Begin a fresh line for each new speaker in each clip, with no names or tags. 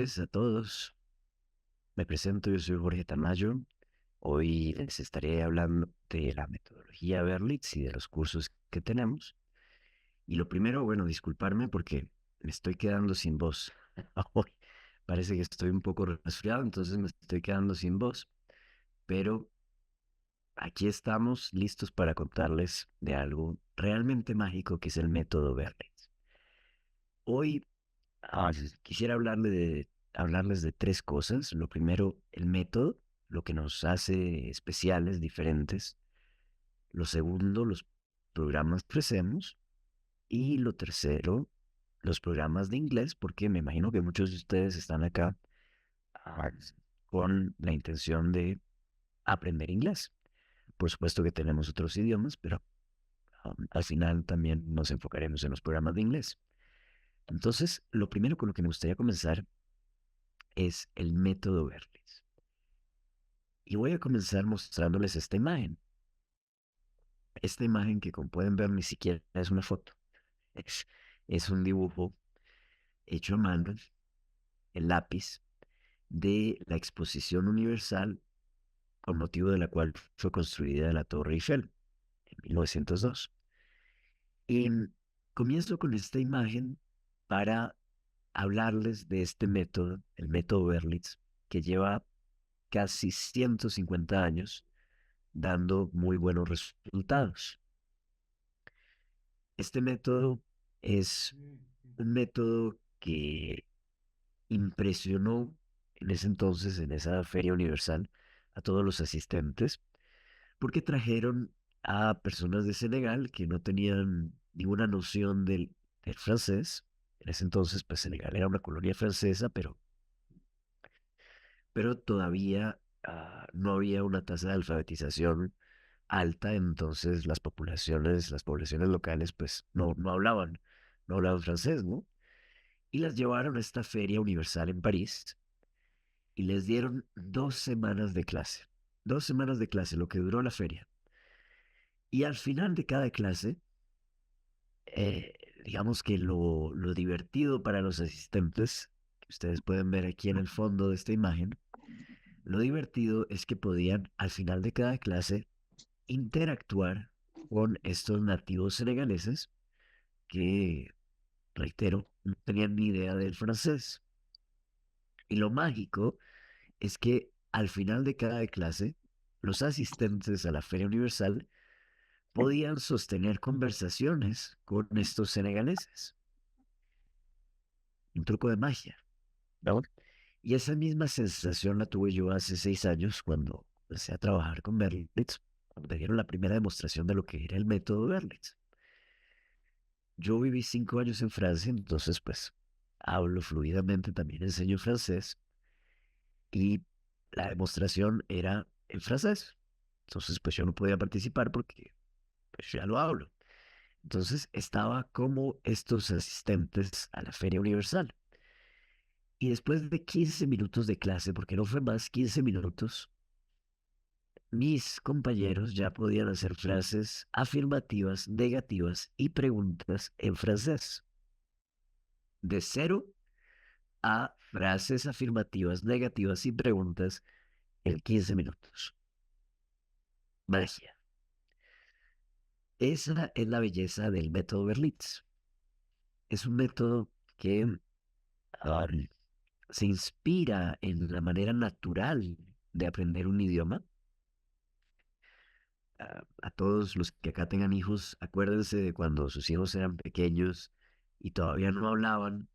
noches a todos. Me presento, yo soy Jorge Tamayo. Hoy les estaré hablando de la metodología Berlitz y de los cursos que tenemos. Y lo primero, bueno, disculparme porque me estoy quedando sin voz. Hoy parece que estoy un poco resfriado, entonces me estoy quedando sin voz. Pero aquí estamos listos para contarles de algo realmente mágico que es el método Berlitz. Hoy quisiera hablarles de tres cosas. Lo primero, el método, lo que nos hace especiales, diferentes. Lo segundo, los programas que ofrecemos. Y lo tercero, los programas de inglés, porque me imagino que muchos de ustedes están acá ah, con la intención de aprender inglés. Por supuesto que tenemos otros idiomas, pero al final también nos enfocaremos en los programas de inglés. Entonces, lo primero con lo que me gustaría comenzar es el método Berlitz. Y voy a comenzar mostrándoles esta imagen. Esta imagen que como pueden ver ni siquiera es una foto. Es, es un dibujo hecho a mano, en lápiz, de la Exposición Universal con motivo de la cual fue construida la Torre Eiffel en 1902. Y comienzo con esta imagen para hablarles de este método, el método Berlitz, que lleva casi 150 años dando muy buenos resultados. Este método es un método que impresionó en ese entonces, en esa Feria Universal, a todos los asistentes, porque trajeron a personas de Senegal que no tenían ninguna noción del francés. En ese entonces, pues Senegal era una colonia francesa, pero todavía no había una tasa de alfabetización alta, entonces las poblaciones locales, pues no hablaban francés, ¿no? Y las llevaron a esta feria universal en París y les dieron 2 semanas de clase. 2 semanas de clase, lo que duró la feria. Y al final de cada clase, eh, digamos que lo divertido para los asistentes, que ustedes pueden ver aquí en el fondo de esta imagen, lo divertido es que podían al final de cada clase interactuar con estos nativos senegaleses que, reitero, no tenían ni idea del francés. Y lo mágico es que al final de cada clase, los asistentes a la Feria Universal podían sostener conversaciones con estos senegaleses. Un truco de magia, ¿no? Y esa misma sensación la tuve yo hace 6 años cuando empecé a trabajar con Berlitz, cuando me dieron la primera demostración de lo que era el método Berlitz. Yo viví 5 años en Francia, entonces pues hablo fluidamente, también enseño francés y la demostración era en francés. Entonces pues yo no podía participar porque pues ya lo hablo. Entonces estaba como estos asistentes a la Feria Universal. Y después de 15 minutos de clase, porque no fue más 15 minutos, mis compañeros ya podían hacer frases afirmativas, negativas y preguntas en francés. De cero a frases afirmativas, negativas y preguntas en 15 minutos. Magia. Esa es la belleza del método Berlitz. Es un método que ah, se inspira en la manera natural de aprender un idioma. A todos los que acá tengan hijos, acuérdense de cuando sus hijos eran pequeños y todavía no hablaban,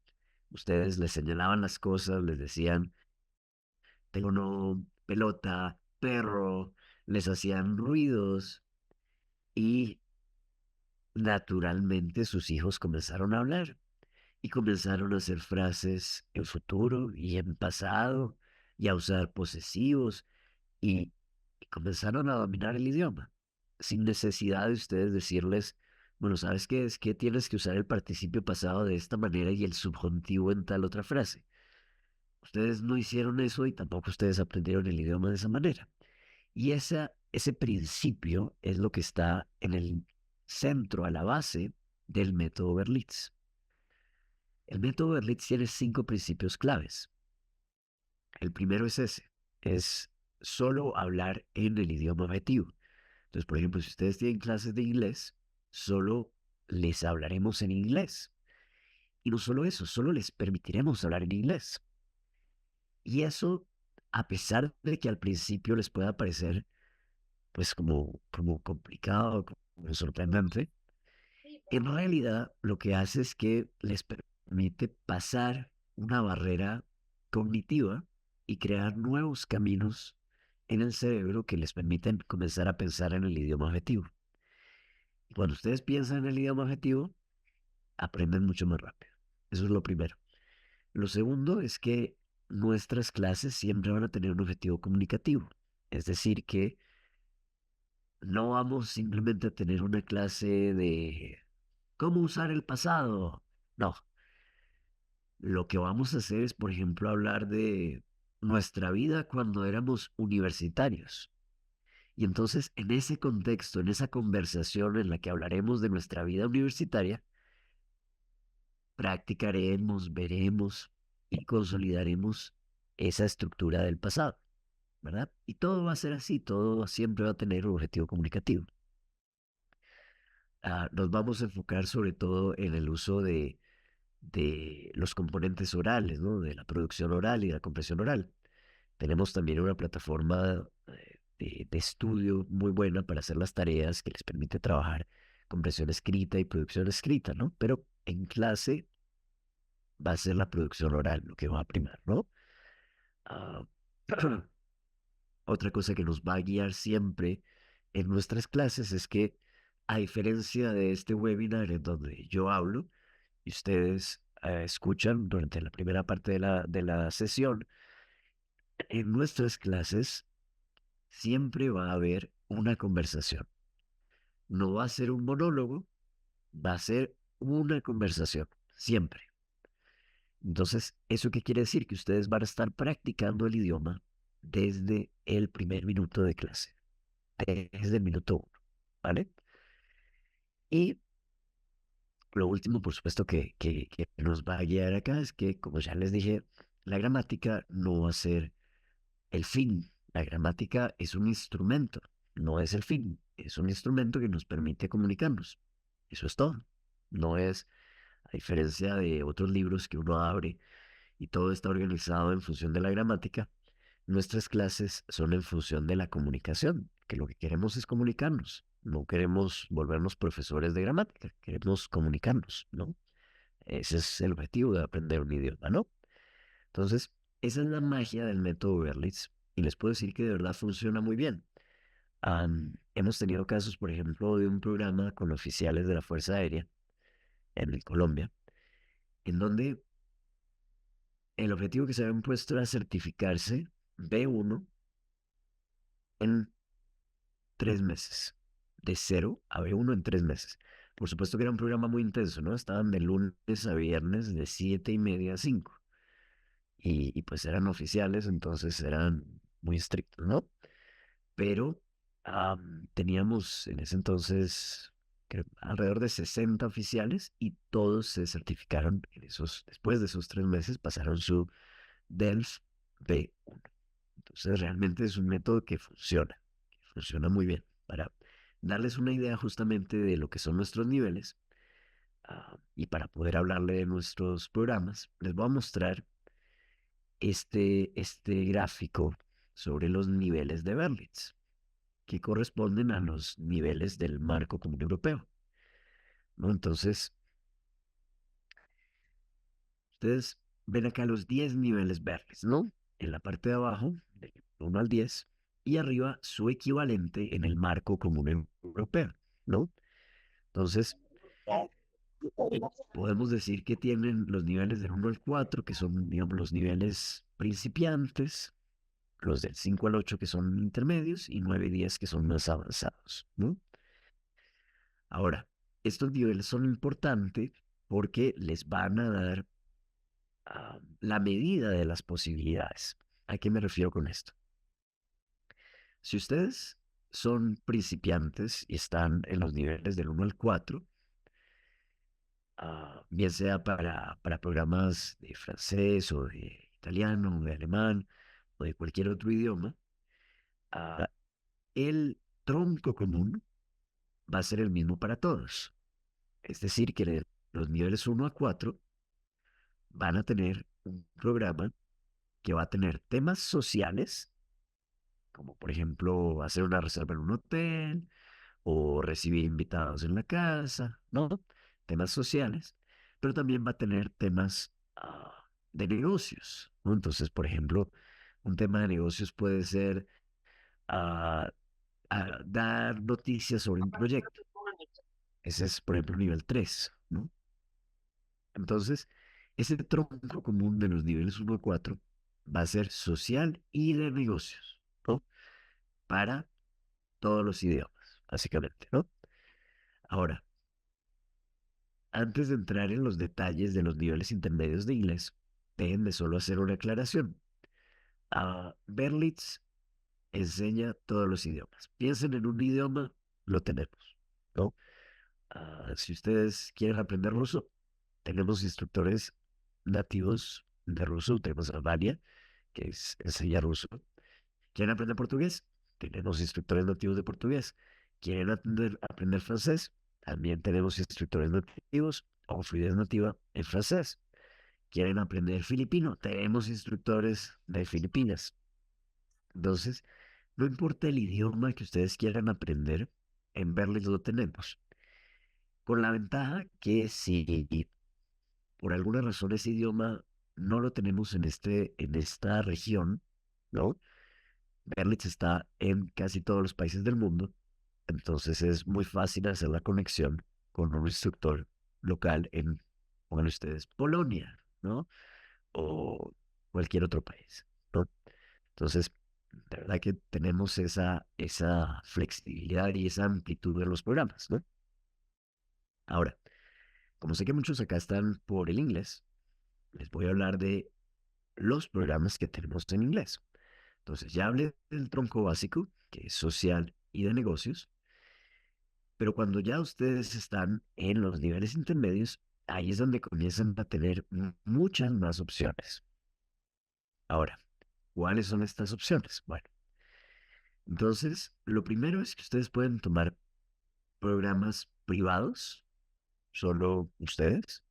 ustedes les señalaban las cosas, les decían, tengo no, pelota, perro, les hacían ruidos y naturalmente sus hijos comenzaron a hablar y comenzaron a hacer frases en futuro y en pasado y a usar posesivos y, y comenzaron a dominar el idioma sin necesidad de ustedes decirles, bueno, ¿sabes qué? Es que tienes que usar el participio pasado de esta manera y el subjuntivo en tal otra frase. Ustedes no hicieron eso y tampoco ustedes aprendieron el idioma de esa manera. Y ese principio es lo que está en el centro, a la base del método Berlitz. El método Berlitz tiene 5 principios claves. El primero es ese, es solo hablar en el idioma objetivo. Entonces, por ejemplo, si ustedes tienen clases de inglés, solo les hablaremos en inglés. Y no solo eso, solo les permitiremos hablar en inglés. Y eso, a pesar de que al principio les pueda parecer pues como complicado, como sorprendente, en realidad lo que hace es que les permite pasar una barrera cognitiva y crear nuevos caminos en el cerebro que les permiten comenzar a pensar en el idioma objetivo. Y cuando ustedes piensan en el idioma objetivo, aprenden mucho más rápido. Eso es lo primero. Lo segundo es que nuestras clases siempre van a tener un objetivo comunicativo. Es decir, que no vamos simplemente a tener una clase de cómo usar el pasado. No, lo que vamos a hacer es, por ejemplo, hablar de nuestra vida cuando éramos universitarios. Y entonces, en ese contexto, en esa conversación en la que hablaremos de nuestra vida universitaria, practicaremos, veremos y consolidaremos esa estructura del pasado, ¿verdad? Y todo va a ser así, todo siempre va a tener un objetivo comunicativo. Nos vamos a enfocar sobre todo en el uso de los componentes orales, ¿no? De la producción oral y la compresión oral. Tenemos también una plataforma de estudio muy buena para hacer las tareas que les permite trabajar compresión escrita y producción escrita, ¿no? Pero en clase va a ser la producción oral lo que va a primar, ¿no? Ah, otra cosa que nos va a guiar siempre en nuestras clases es que, a diferencia de este webinar en donde yo hablo y ustedes escuchan durante la primera parte de la sesión, en nuestras clases siempre va a haber una conversación. No va a ser un monólogo, va a ser una conversación, siempre. Entonces, ¿eso qué quiere decir? Que ustedes van a estar practicando el idioma desde el primer minuto de clase, desde el minuto uno, ¿vale? Y lo último, por supuesto, que nos va a guiar acá es que, como ya les dije, la gramática no va a ser el fin. La gramática es un instrumento, no es el fin. Es un instrumento que nos permite comunicarnos. Eso es todo. No es, a diferencia de otros libros que uno abre y todo está organizado en función de la gramática, nuestras clases son en función de la comunicación, que lo que queremos es comunicarnos. No queremos volvernos profesores de gramática, queremos comunicarnos, ¿no? Ese es el objetivo de aprender un idioma, ¿no? Entonces, esa es la magia del método Berlitz y les puedo decir que de verdad funciona muy bien. Hemos tenido casos, por ejemplo, de un programa con oficiales de la Fuerza Aérea en Colombia, en donde el objetivo que se habían puesto era certificarse B1 en 3 meses, de 0 a B1 en 3 meses. Por supuesto que era un programa muy intenso, ¿no? Estaban de lunes a viernes de 7:30 a 5. Y pues eran oficiales, entonces eran muy estrictos, ¿no? Pero teníamos en ese entonces alrededor de 60 oficiales y todos se certificaron después de esos 3 meses, pasaron su DELF B1. Entonces realmente es un método que funciona muy bien. Para darles una idea justamente de lo que son nuestros niveles y para poder hablarle de nuestros programas, les voy a mostrar este gráfico sobre los niveles de Berlitz, que corresponden a los niveles del marco común europeo, ¿no? Entonces, ustedes ven acá los 10 niveles Berlitz, ¿no? En la parte de abajo, del 1 al 10, y arriba su equivalente en el marco común europeo, ¿no? Entonces, podemos decir que tienen los niveles del 1 al 4, que son, digamos, los niveles principiantes, los del 5 al 8 que son intermedios y 9 y 10 que son más avanzados, ¿no? Ahora, estos niveles son importantes porque les van a dar la medida de las posibilidades. ¿A qué me refiero con esto? Si ustedes son principiantes y están en los niveles del 1 al 4, bien sea para programas de francés o de italiano o de alemán, o de cualquier otro idioma, ah, el tronco común va a ser el mismo para todos. Es decir, que los niveles 1 a 4 van a tener un programa que va a tener temas sociales, como por ejemplo hacer una reserva en un hotel o recibir invitados en la casa, ¿no? Temas sociales, pero también va a tener temas de negocios, ¿no? Entonces, por ejemplo, un tema de negocios puede ser ah, dar noticias sobre un proyecto. Ese es, por ejemplo, nivel 3, ¿no? Entonces, ese tronco común de los niveles 1 a 4 va a ser social y de negocios, ¿no? Para todos los idiomas, básicamente, ¿no? Ahora, antes de entrar en los detalles de los niveles intermedios de inglés, déjenme solo hacer una aclaración. Berlitz enseña todos los idiomas. Piensen en un idioma, lo tenemos, ¿no? Si ustedes quieren aprender ruso, tenemos instructores nativos de ruso, tenemos a Vania, que enseña ruso. ¿Quieren aprender portugués? Tenemos instructores nativos de portugués. ¿Quieren aprender francés? También tenemos instructores nativos o fluidez nativa en francés. ¿Quieren aprender filipino? Tenemos instructores de Filipinas. Entonces, no importa el idioma que ustedes quieran aprender, en Berlitz lo tenemos. Con la ventaja que si por alguna razón ese idioma no lo tenemos en esta región, ¿no? Berlitz está en casi todos los países del mundo, entonces es muy fácil hacer la conexión con un instructor local en, pongan ustedes, Polonia, ¿no? O cualquier otro país, ¿no? Entonces, de verdad que tenemos esa flexibilidad y esa amplitud de los programas, ¿no? Ahora, como sé que muchos acá están por el inglés, les voy a hablar de los programas que tenemos en inglés. Entonces, ya hablé del tronco básico, que es social y de negocios, pero cuando ya ustedes están en los niveles intermedios, ahí es donde comienzan a tener muchas más opciones. Ahora, ¿cuáles son estas opciones? Bueno, entonces, lo primero es que ustedes pueden tomar programas privados, solo ustedes.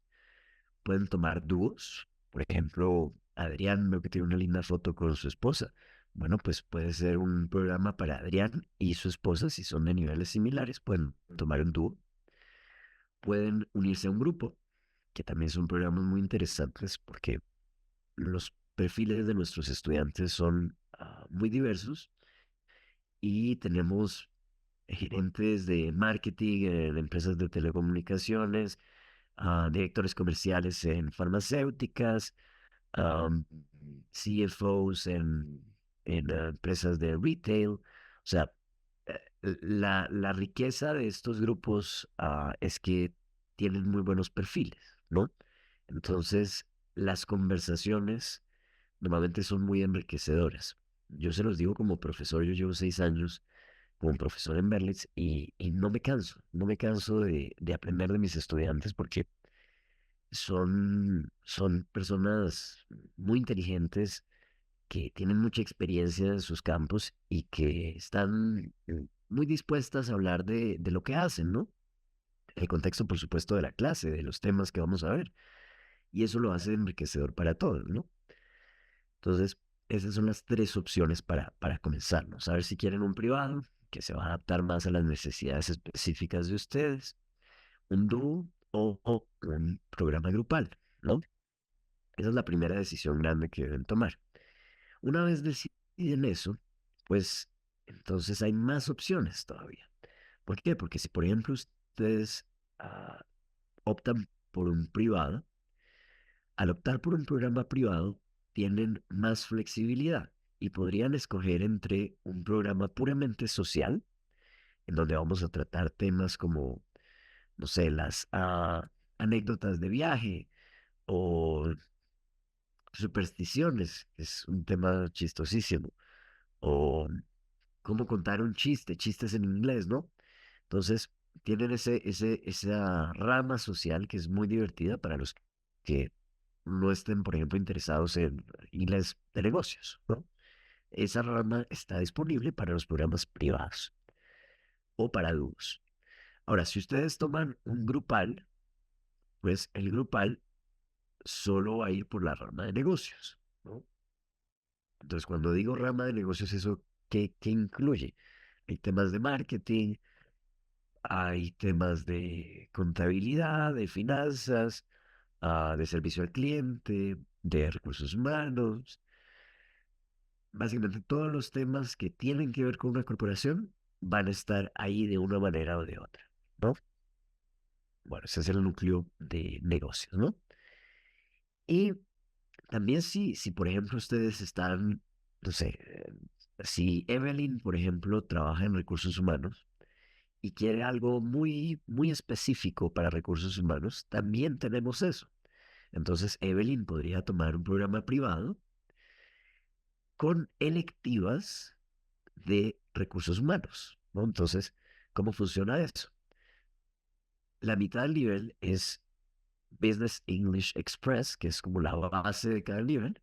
Pueden tomar dúos. Por ejemplo, Adrián, veo que tiene una linda foto con su esposa. Bueno, pues puede ser un programa para Adrián y su esposa, si son de niveles similares, pueden tomar un dúo. Pueden unirse a un grupo, que también son programas muy interesantes porque los perfiles de nuestros estudiantes son muy diversos y tenemos gerentes de marketing en empresas de telecomunicaciones, directores comerciales en farmacéuticas, um, CFOs en empresas de retail. O sea, la riqueza de estos grupos es que tienen muy buenos perfiles, ¿no? Entonces, las conversaciones normalmente son muy enriquecedoras. Yo se los digo como profesor, yo llevo 6 años como profesor en Berlitz y no me canso de aprender de mis estudiantes porque son personas muy inteligentes que tienen mucha experiencia en sus campos y que están muy dispuestas a hablar de lo que hacen, ¿no? El contexto, por supuesto, de la clase, de los temas que vamos a ver. Y eso lo hace enriquecedor para todos, ¿no? Entonces, esas son las tres opciones para comenzar, ¿no? Saber si quieren un privado, que se va a adaptar más a las necesidades específicas de ustedes, un dúo o un programa grupal, ¿no? Esa es la primera decisión grande que deben tomar. Una vez deciden eso, pues entonces hay más opciones todavía. ¿Por qué? Porque si, por ejemplo, ustedes ah, optan por un privado, al optar por un programa privado, tienen más flexibilidad y podrían escoger entre un programa puramente social, en donde vamos a tratar temas como, no sé, las anécdotas de viaje o supersticiones, que es un tema chistosísimo, o cómo contar un chiste, chistes en inglés, ¿no? Entonces, tienen esa rama social que es muy divertida para los que no estén, por ejemplo, interesados en inglés de negocios, ¿no? esa rama está disponible para los programas privados o para dúos. Ahora, si ustedes toman un grupal, pues el grupal solo va a ir por la rama de negocios, ¿no? Entonces, cuando digo rama de negocios, ¿eso qué incluye? Hay temas de marketing, hay temas de contabilidad, de finanzas, de servicio al cliente, de recursos humanos. Básicamente todos los temas que tienen que ver con una corporación van a estar ahí de una manera o de otra, ¿no? Bueno, ese es el núcleo de negocios, ¿no? Y también si por ejemplo ustedes están, no sé, si Evelyn, por ejemplo, trabaja en recursos humanos y quiere algo muy específico para recursos humanos, también tenemos eso. Entonces, Evelyn podría tomar un programa privado con electivas de recursos humanos, ¿no? Entonces, ¿cómo funciona eso? La mitad del nivel es Business English Express, que es como la base de cada nivel,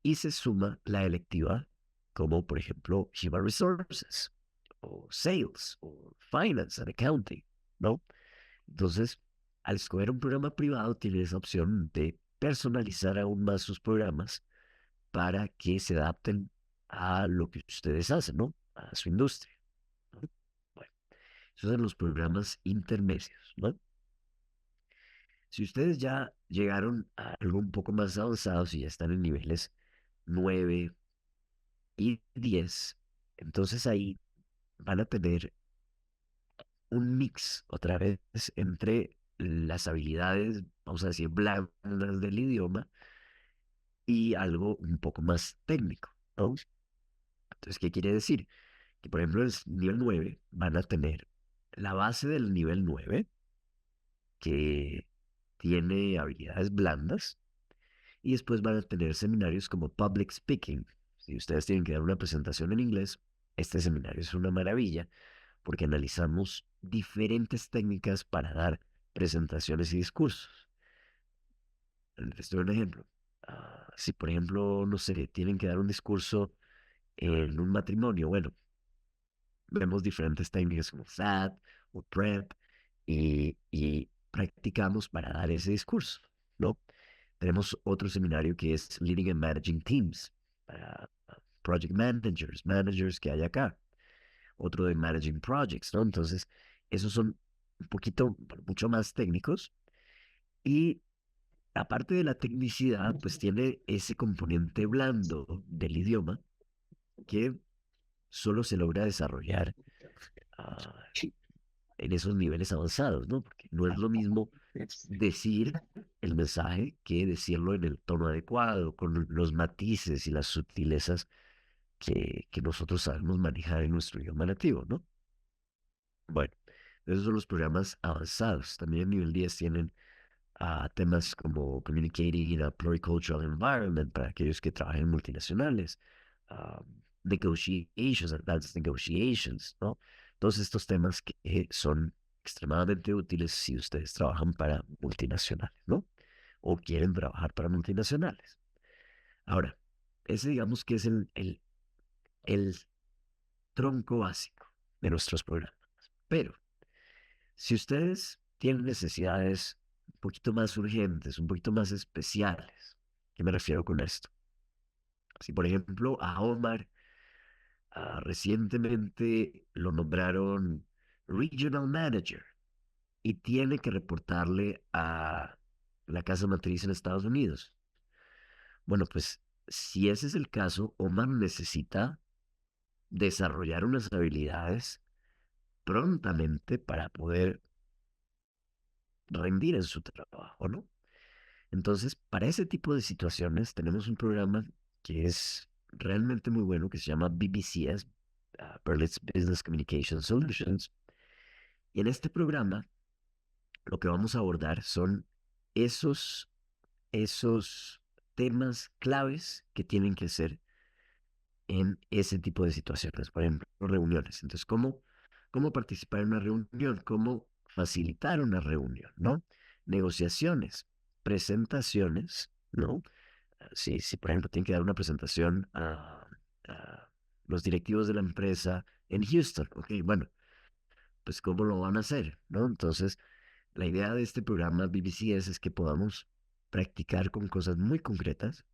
y se suma la electiva como, por ejemplo, Human Resources, o Sales, o Finance and Accounting, ¿no? Entonces, al escoger un programa privado, tiene esa opción de personalizar aún más sus programas para que se adapten a lo que ustedes hacen, ¿no? A su industria, ¿no? Bueno, esos son los programas intermedios, ¿no? Si ustedes ya llegaron a algo un poco más avanzado, si ya están en niveles 9 y 10, entonces ahí van a tener un mix otra vez entre las habilidades, vamos a decir, blandas del idioma y algo un poco más técnico, ¿no? Entonces, ¿qué quiere decir? Que, por ejemplo, en el nivel 9 van a tener la base del nivel 9 que tiene habilidades blandas, y después van a tener seminarios como Public Speaking. Si ustedes tienen que dar una presentación en inglés, este seminario es una maravilla porque analizamos diferentes técnicas para dar presentaciones y discursos. Les doy un ejemplo. Si, por ejemplo, no sé, tienen que dar un discurso en un matrimonio, bueno, vemos diferentes técnicas como FAT o PrEP y practicamos para dar ese discurso, ¿no? Tenemos otro seminario que es Leading and Managing Teams para project managers, managers que hay acá. Otro de Managing Projects, ¿no? Entonces, esos son un poquito, bueno, mucho más técnicos y aparte de la tecnicidad, pues tiene ese componente blando del idioma que solo se logra desarrollar ah, en esos niveles avanzados, ¿no? Porque no es lo mismo decir el mensaje que decirlo en el tono adecuado, con los matices y las sutilezas que nosotros sabemos manejar en nuestro idioma nativo, ¿no? Bueno, esos son los programas avanzados. También en nivel 10 tienen temas como Communicating in a Pluricultural Environment para aquellos que trabajan en multinacionales, ah, Negotiations, Advanced Negotiations, ¿no? Todos estos temas que son extremadamente útiles si ustedes trabajan para multinacionales, ¿no? O quieren trabajar para multinacionales. Ahora, ese digamos que es el tronco básico de nuestros programas. Pero si ustedes tienen necesidades un poquito más urgentes, un poquito más especiales, ¿qué me refiero con esto? Si por ejemplo a Omar recientemente lo nombraron Regional Manager y tiene que reportarle a la casa matriz en Estados Unidos. Bueno, pues si ese es el caso, Omar necesita desarrollar unas habilidades prontamente para poder rendir en su trabajo, ¿no? Entonces, para ese tipo de situaciones tenemos un programa que es realmente muy bueno que se llama BBCS, Berlitz Business Communication Solutions. Y en este programa lo que vamos a abordar son esos, esos temas claves que tienen que ser en ese tipo de situaciones, por ejemplo, reuniones. Entonces, ¿cómo participar en una reunión? ¿Cómo facilitar una reunión? ¿No? Negociaciones, presentaciones, ¿no? Si por ejemplo, tienen que dar una presentación ah, los directivos de la empresa en Houston. Ok, bueno, pues ¿cómo lo van a hacer? ¿No? Entonces, la idea de este programa BBCS es que podamos practicar con cosas muy concretas,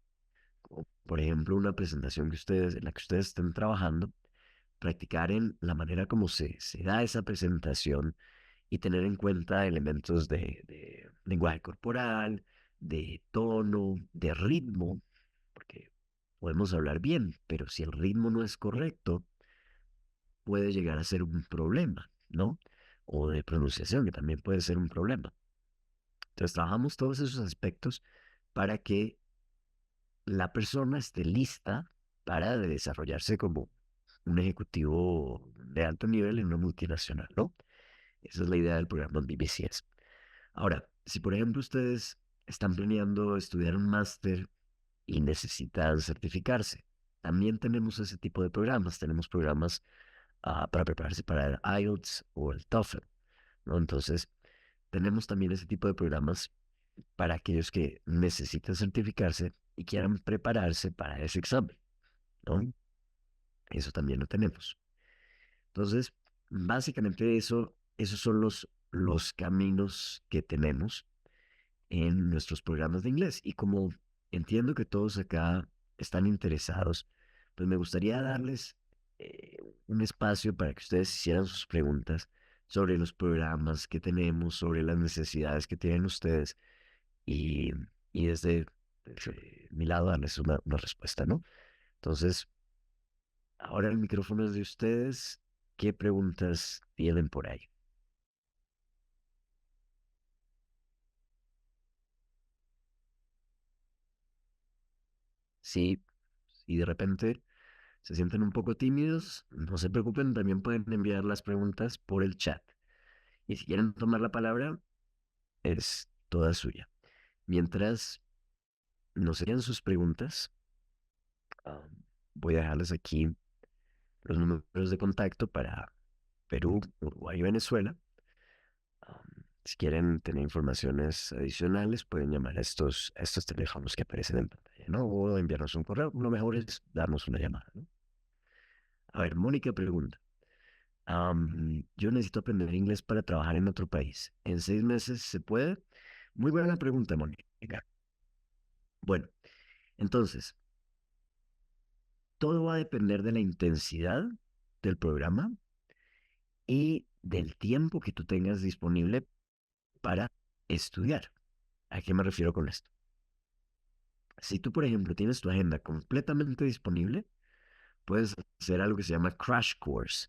como por ejemplo una presentación que ustedes, en la que ustedes estén trabajando, practicar en la manera como se da esa presentación y tener en cuenta elementos de lenguaje corporal, de tono, de ritmo, porque podemos hablar bien, pero si el ritmo no es correcto, puede llegar a ser un problema, ¿no? O de pronunciación, que también puede ser un problema. Entonces, trabajamos todos esos aspectos para que la persona esté lista para desarrollarse como un ejecutivo de alto nivel en una multinacional, ¿no? Esa es la idea del programa BBCS. Ahora, si por ejemplo ustedes están planeando estudiar un máster y necesitan certificarse, también tenemos ese tipo de programas. Tenemos programas para prepararse para el IELTS o el TOEFL, ¿no? Entonces, tenemos también ese tipo de programas para aquellos que necesitan certificarse y quieran prepararse para ese examen, ¿no? Eso también lo tenemos. Entonces, básicamente esos son los caminos que tenemos en nuestros programas de inglés. Y como entiendo que todos acá están interesados, pues me gustaría darles un espacio para que ustedes hicieran sus preguntas sobre los programas que tenemos, sobre las necesidades que tienen ustedes y, y desde mi lado darles una respuesta, ¿no? Entonces, ahora el micrófono es de ustedes. ¿Qué preguntas tienen por ahí? Sí, y de repente se sienten un poco tímidos, no se preocupen, también pueden enviar las preguntas por el chat. Y si quieren tomar la palabra, es toda suya. Mientras nos envían sus preguntas, ah, voy a dejarles aquí los números de contacto para Perú, Uruguay y Venezuela. Ah, si quieren tener informaciones adicionales, pueden llamar a estos teléfonos que aparecen en pantalla, ¿no? O enviarnos un correo. Lo mejor es darnos una llamada, ¿no? A ver, Mónica pregunta. Yo necesito aprender inglés para trabajar en otro país. ¿En 6 meses se puede? Muy buena pregunta, Mónica. Bueno, entonces, todo va a depender de la intensidad del programa y del tiempo que tú tengas disponible para estudiar. ¿A qué me refiero con esto? Si tú, por ejemplo, tienes tu agenda completamente disponible, puedes hacer algo que se llama crash course,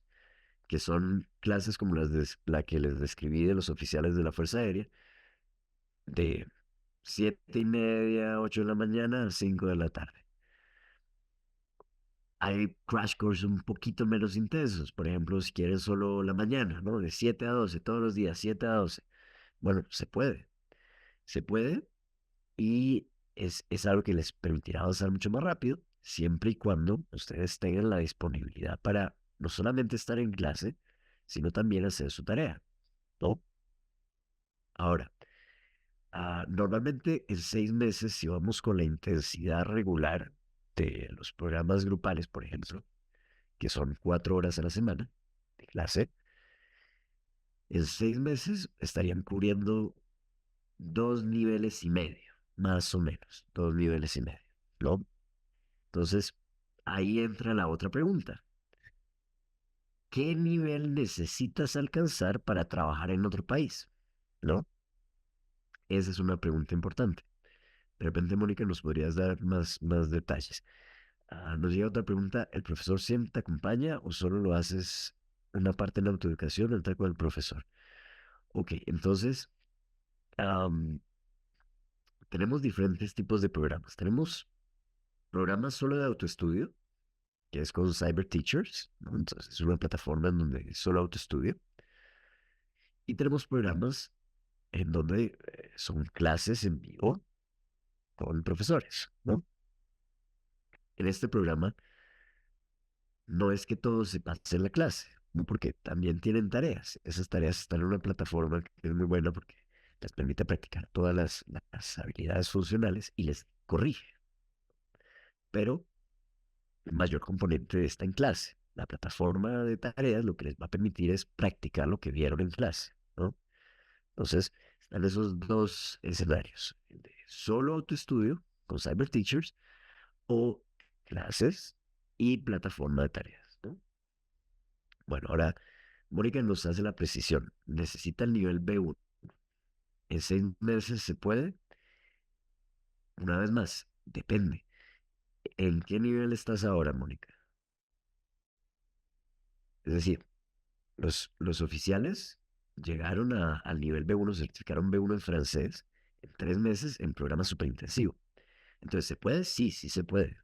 que son clases como la que les describí de los oficiales de la Fuerza Aérea, de 7:30, 8 de la mañana a 5 de la tarde. Hay crash course un poquito menos intensos, por ejemplo, si quieres solo la mañana, ¿no? De 7 a 12 todos los días, 7 a 12. Bueno, se puede y es algo que les permitirá avanzar mucho más rápido, siempre y cuando ustedes tengan la disponibilidad para no solamente estar en clase, sino también hacer su tarea, ¿no? Ahora, normalmente en 6 meses, si vamos con la intensidad regular de los programas grupales, por ejemplo, que son 4 horas a la semana de clase, en 6 meses estarían cubriendo 2 niveles y medio, más o menos, 2 niveles y medio, ¿no? Entonces, ahí entra la otra pregunta. ¿Qué nivel necesitas alcanzar para trabajar en otro país? ¿No? Esa es una pregunta importante. De repente, Mónica, nos podrías dar más detalles. Nos llega otra pregunta. ¿El profesor siempre te acompaña o solo lo haces una parte en la autoeducación, otra con el profesor? Ok, entonces am, tenemos diferentes tipos de programas. Tenemos programas solo de autoestudio, que es con Cyber Teachers, ¿no? Entonces es una plataforma en donde es solo autoestudio. Y tenemos programas en donde son clases en vivo con profesores, ¿no? En este programa no es que todo se pase en la clase, ¿no? Porque también tienen tareas. Esas tareas están en una plataforma que es muy buena porque les permite practicar todas las habilidades funcionales y les corrige. Pero el mayor componente está en clase. La plataforma de tareas lo que les va a permitir es practicar lo que vieron en clase, ¿no? Entonces, están esos dos escenarios, el de solo autoestudio con Cyber Teachers o clases y plataforma de tareas, ¿no? Bueno, ahora Mónica nos hace la precisión. Necesita el nivel B1. ¿En 6 meses se puede? Una vez más, depende. ¿En qué nivel estás ahora, Mónica? Es decir, los oficiales llegaron al nivel B1, certificaron B1 en francés en 3 meses en programa superintensivo. Entonces, ¿se puede? Sí, sí se puede,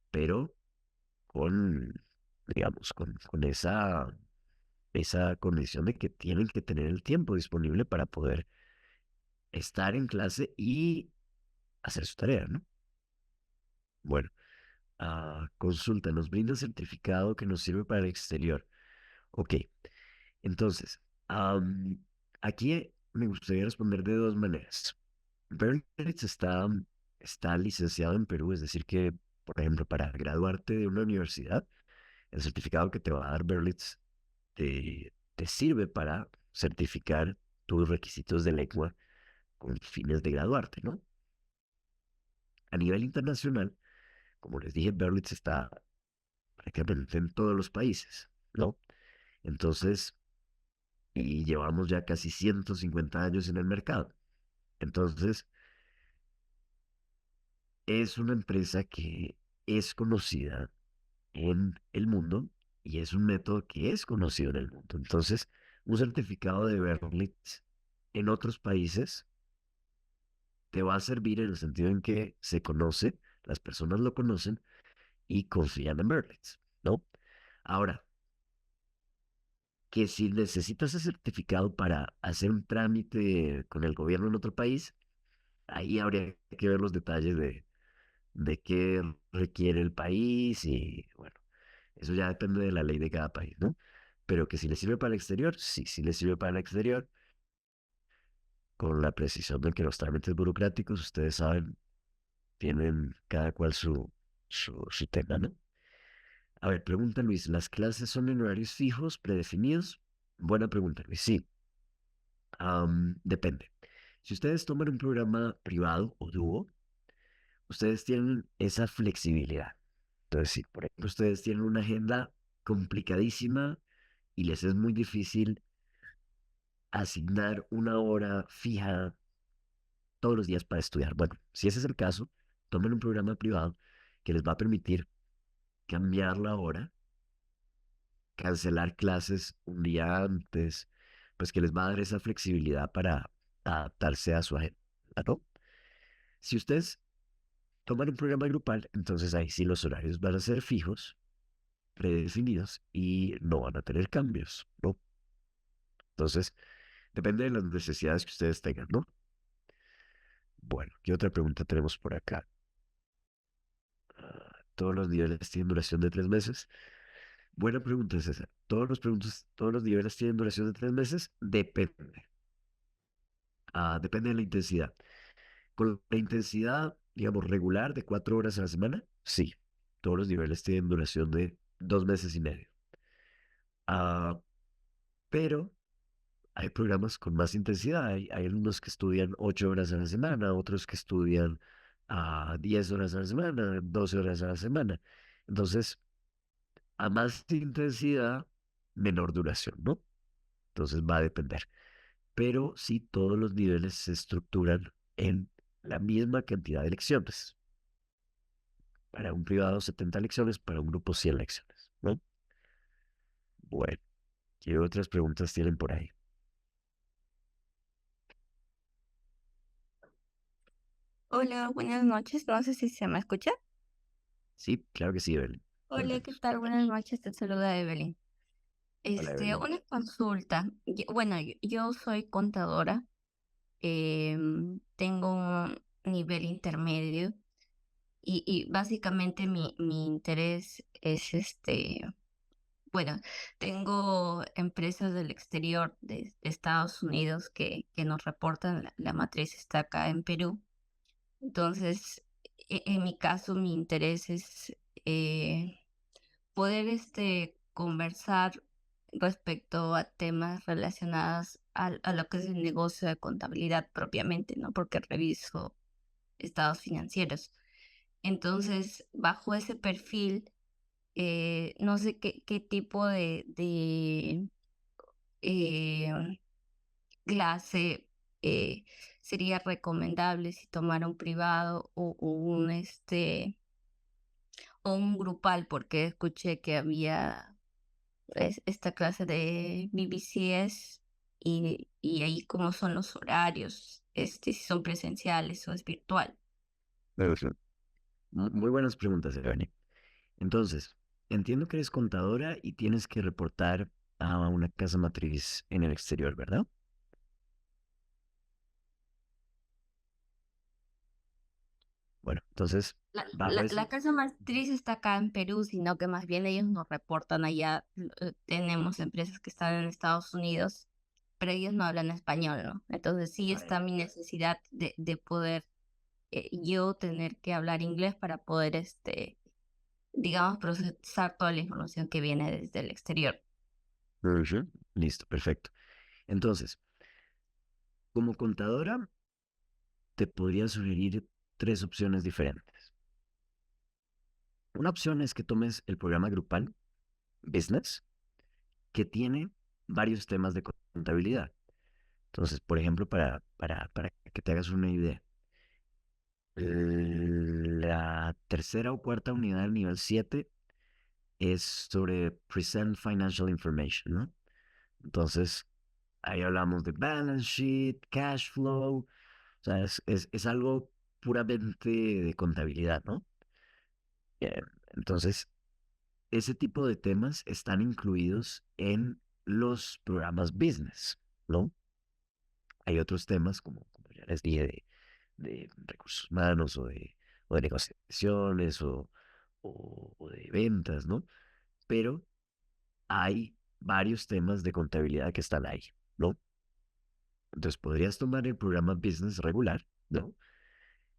pero con, digamos, con esa condición de que tienen que tener el tiempo disponible para poder estar en clase y hacer su tarea, ¿no? Bueno, consulta, nos brinda un certificado que nos sirve para el exterior. Ok, entonces, aquí me gustaría responder de dos maneras. Berlitz está licenciado en Perú, es decir, que, por ejemplo, para graduarte de una universidad, el certificado que te va a dar Berlitz te sirve para certificar tus requisitos de lengua con fines de graduarte, ¿no? A nivel internacional, como les dije, Berlitz está prácticamente en todos los países, ¿no? Entonces, y llevamos ya casi 150 años en el mercado. Entonces, es una empresa que es conocida en el mundo y es un método que es conocido en el mundo. Entonces, un certificado de Berlitz en otros países te va a servir en el sentido en que se conoce, las personas lo conocen y confían en Berlitz, ¿no? Ahora, que si necesitas ese certificado para hacer un trámite con el gobierno en otro país, ahí habría que ver los detalles de qué requiere el país y bueno, eso ya depende de la ley de cada país, ¿no? Pero que si le sirve para el exterior, sí, sí le sirve para el exterior, con la precisión de que los trámites burocráticos, ustedes saben, tienen cada cual su tema, ¿no? A ver, pregunta Luis, ¿las clases son en horarios fijos, predefinidos? Buena pregunta, Luis. Sí, depende. Si ustedes toman un programa privado o dúo, ustedes tienen esa flexibilidad. Entonces, si por ejemplo ustedes tienen una agenda complicadísima y les es muy difícil asignar una hora fija todos los días para estudiar. Bueno, si ese es el caso, tomen un programa privado que les va a permitir cambiar la hora, cancelar clases un día antes, pues que les va a dar esa flexibilidad para adaptarse a su agenda, ¿no? Si ustedes toman un programa grupal, entonces ahí sí los horarios van a ser fijos, predefinidos y no van a tener cambios, ¿no? Entonces, depende de las necesidades que ustedes tengan, ¿no? Bueno, ¿qué otra pregunta tenemos por acá? ¿Todos los niveles tienen duración de 3 meses? Buena pregunta, César. Todos los niveles tienen duración de 3 meses. Depende. Depende de la intensidad. Con la intensidad, digamos, regular de 4 horas a la semana, sí. Todos los niveles tienen duración de 2 meses y medio. Ah, pero hay programas con más intensidad. Hay algunos que estudian 8 horas a la semana, otros que estudian 10 horas a la semana, 12 horas a la semana. Entonces, a más intensidad, menor duración, ¿no? Entonces va a depender. Pero sí, todos los niveles se estructuran en la misma cantidad de lecciones. Para un privado 70 lecciones, para un grupo 100 lecciones, ¿no? Bueno, ¿qué otras preguntas tienen por ahí?
Hola, buenas noches. No sé si se me escucha.
Sí, claro que sí, Evelyn.
Hola, ¿qué
Cuéntanos.
tal? Buenas noches. Te saluda Evelyn.
Hola, Evelyn.
Una consulta. Bueno, yo soy contadora. Tengo un nivel intermedio y básicamente mi interés es bueno, tengo empresas del exterior de Estados Unidos que nos reportan. La matriz está acá en Perú. Entonces, en mi caso, mi interés es poder conversar respecto a temas relacionados a lo que es el negocio de contabilidad propiamente, ¿no? Porque reviso estados financieros. Entonces, bajo ese perfil, no sé qué tipo de eh, clase eh, sería recomendable si tomara un privado o un grupal, porque escuché que había esta clase de BBCS y ahí cómo son los horarios, si son presenciales o es virtual.
Pero sí, muy buenas preguntas, Evani. Entonces, entiendo que eres contadora y tienes que reportar a una casa matriz en el exterior, ¿verdad? Bueno, entonces, bajo
La
ese...
casa matriz está acá en Perú, sino que más bien ellos nos reportan allá. Tenemos empresas que están en Estados Unidos, pero ellos no hablan español, ¿no? Entonces sí
Ah,
está
ya.
mi necesidad de poder yo tener que hablar inglés para poder, digamos, procesar toda la información que viene desde el exterior.
Ujú. Listo, perfecto. Entonces, como contadora, te podría sugerir tres opciones diferentes. Una opción es que tomes el programa grupal Business, que tiene varios temas de contabilidad. Entonces, por ejemplo, para que te hagas una idea, la tercera o cuarta unidad del nivel 7 es sobre Present Financial Information, ¿no? Entonces, ahí hablamos de balance sheet, cash flow, o sea, es algo puramente de contabilidad, ¿no? Eh, Entonces, ese tipo de temas están incluidos en los programas business, ¿no? Hay otros temas, como ya les dije, de recursos humanos o de negociaciones o de ventas, ¿no? Pero hay varios temas de contabilidad que están ahí, ¿no? Entonces podrías tomar el programa Business regular, ¿no?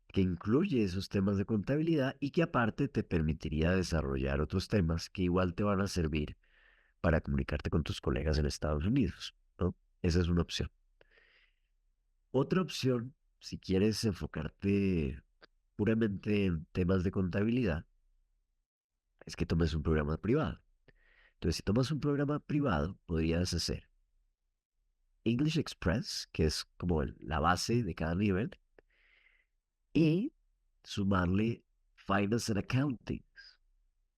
Que incluye esos temas de contabilidad y que aparte te permitiría desarrollar otros temas que igual te van a servir para comunicarte con tus colegas en Estados Unidos, ¿no? Esa es una opción. Otra opción, si quieres enfocarte puramente en temas de contabilidad, es que tomes un programa privado. Entonces, si tomas un programa privado, podrías hacer English Express, que es como la base de cada nivel, y sumarle Finance and Accounting,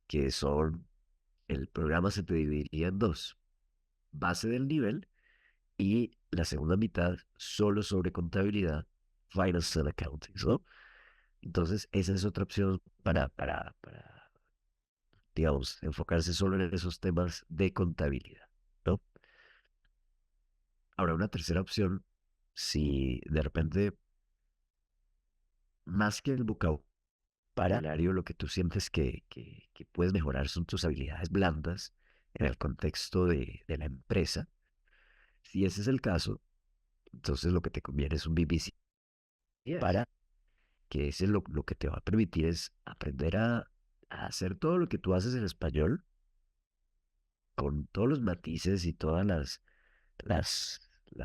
que son, el programa se te dividiría en dos, base del nivel y la segunda mitad solo sobre contabilidad, Finance and Accounting, ¿no? Entonces, esa es otra opción para digamos, enfocarse solo en esos temas de contabilidad, ¿no? Ahora, una tercera opción, si de repente, más que el vocabulario, lo que tú sientes que puedes mejorar son tus habilidades blandas en el contexto de la empresa. Si ese es el caso, entonces lo que te conviene es un BBC para que ese lo que te va a permitir es aprender a hacer todo lo que tú haces en español con todos los matices y todas las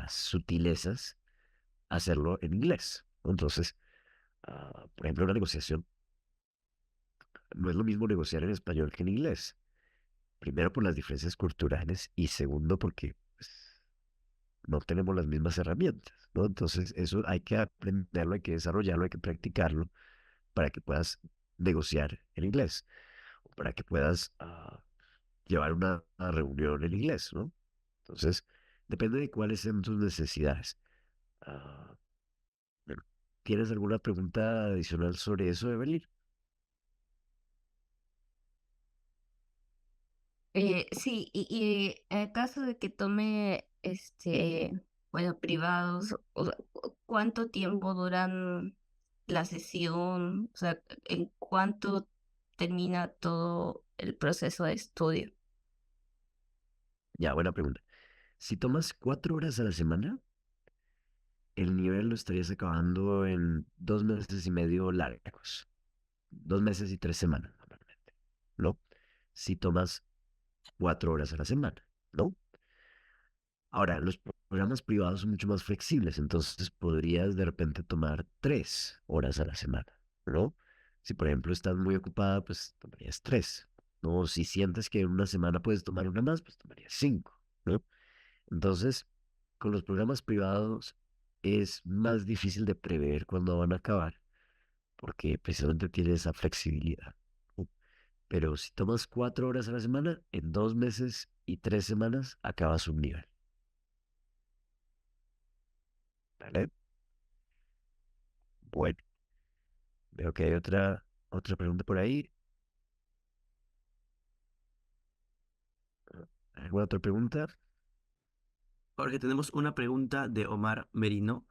sutilezas, hacerlo en inglés. Entonces, por ejemplo, una negociación no es lo mismo negociar en español que en inglés. Primero por las diferencias culturales y segundo porque pues, no tenemos las mismas herramientas, ¿no? Entonces, eso hay que aprenderlo, hay que desarrollarlo, hay que practicarlo para que puedas negociar en inglés o para que puedas llevar una reunión en inglés, ¿no? Entonces, depende de cuáles sean tus necesidades. Ah, bueno, ¿tienes alguna pregunta adicional sobre eso, Evelyn?
Sí, y en el caso de que tome, bueno, privados, o sea, ¿cuánto tiempo duran la sesión? O sea, ¿en cuánto termina todo el proceso de estudio?
Ya, buena pregunta. Si tomas 4 horas a la semana, el nivel lo estarías acabando en 2 meses y medio largos. 2 meses y 3 semanas, normalmente, ¿no? Si tomas 4 horas a la semana, ¿no? Ahora, los programas privados son mucho más flexibles, entonces podrías de repente tomar 3 horas a la semana, ¿no? Si por ejemplo estás muy ocupada, pues tomarías tres, ¿no? Si sientes que en una semana puedes tomar una más, pues tomarías cinco, ¿no? Entonces, con los programas privados es más difícil de prever cuándo van a acabar, porque precisamente tiene esa flexibilidad, ¿no? Pero si tomas 4 horas a la semana, en 2 meses y 3 semanas acabas un nivel, ¿vale? Bueno, veo que hay otra pregunta por ahí. ¿Alguna otra pregunta?
Jorge, tenemos una pregunta de Omar Merino.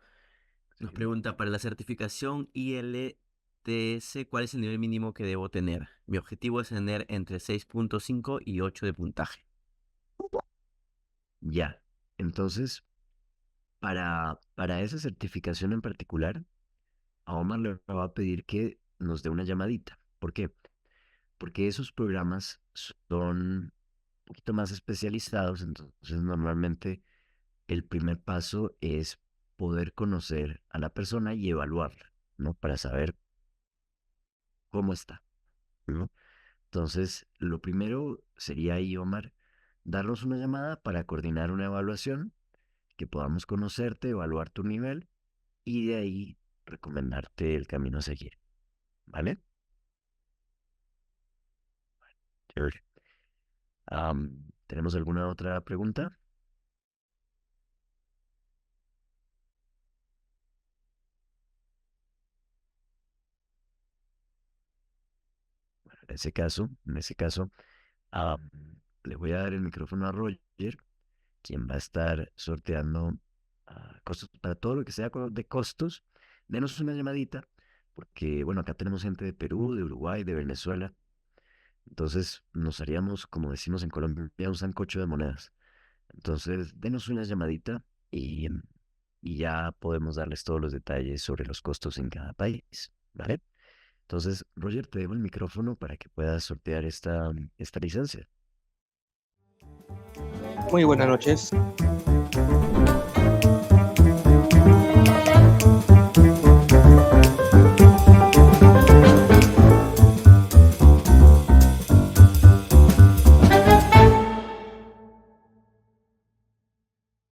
Nos
Sí.
pregunta, para la certificación ILTS, ¿cuál es el nivel mínimo que debo tener? Mi objetivo es tener entre 6.5 y 8 de puntaje.
Ya. Entonces, para esa certificación en particular, a Omar le va a pedir que nos dé una llamadita. ¿Por qué? Porque esos programas son un poquito más especializados, entonces normalmente el primer paso es poder conocer a la persona y evaluarla, ¿no? Para saber cómo está, ¿no? Entonces, lo primero sería ahí, Omar, darnos una llamada para coordinar una evaluación, que podamos conocerte, evaluar tu nivel y de ahí recomendarte el camino a seguir, ¿vale? Chévere. ¿Tenemos alguna otra pregunta? En ese caso, am, le voy a dar el micrófono a Roger, quien va a estar sorteando costos para todo lo que sea de costos. Denos una llamadita, porque bueno, acá tenemos gente de Perú, de Uruguay, de Venezuela. Entonces nos haríamos, como decimos en Colombia, un sancocho de monedas. Entonces, denos una llamadita y ya podemos darles todos los detalles sobre los costos en cada país, ¿vale? Entonces, Roger, te dejo el micrófono para que puedas sortear esta licencia.
Muy buenas noches.